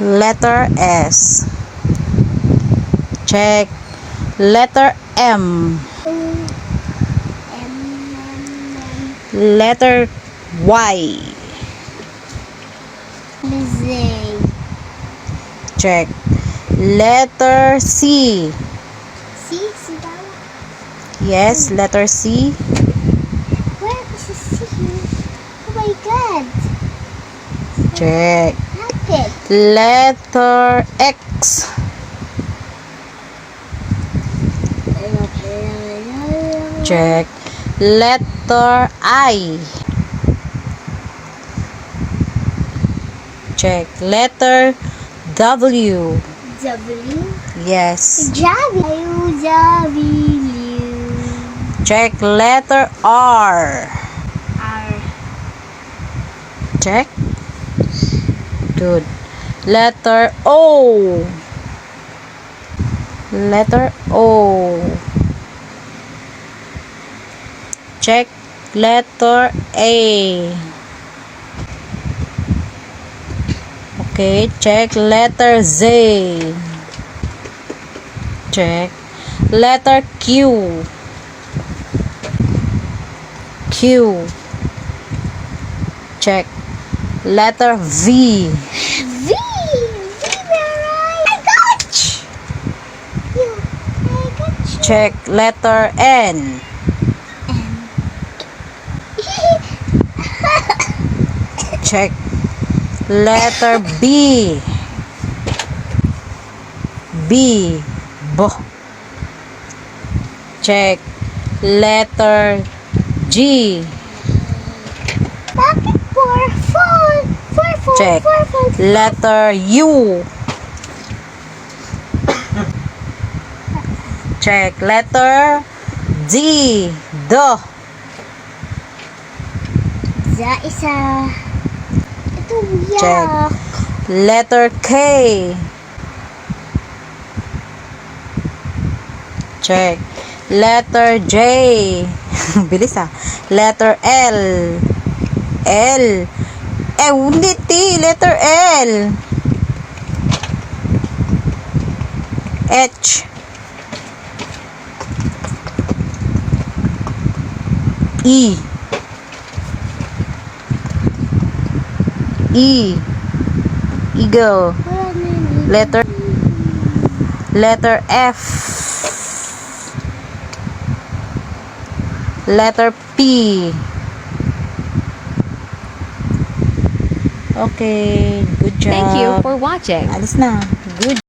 Letter S. Check. Letter M. Letter Y. Z. Check. Letter C. C? C daw? Yes, letter C. Where is the C? Oh my God. Check. Happened. Letter X. Check. Letter I. Check. Letter W. W. Yes. W. Check. Letter R. R. Check. Good. Letter O. Letter O. Check. Letter A. Okay. Check. Letter Z. Check. Letter Q. Q. Check. Letter V. V. V, where are you? I got you. I got you. Check. Letter N. Check. Letter B. B. B. Check. Letter G. Bakit four? Check. Letter U. Check. Letter D. D. Za isa. Ito Check. yak. Letter K. Check. Letter J. Bilis ah. Letter L. L. Hindi T. Letter L. H. E. E. Eagle. Letter F. Letter P. Okay, good job. Thank you for watching. Alis na. Good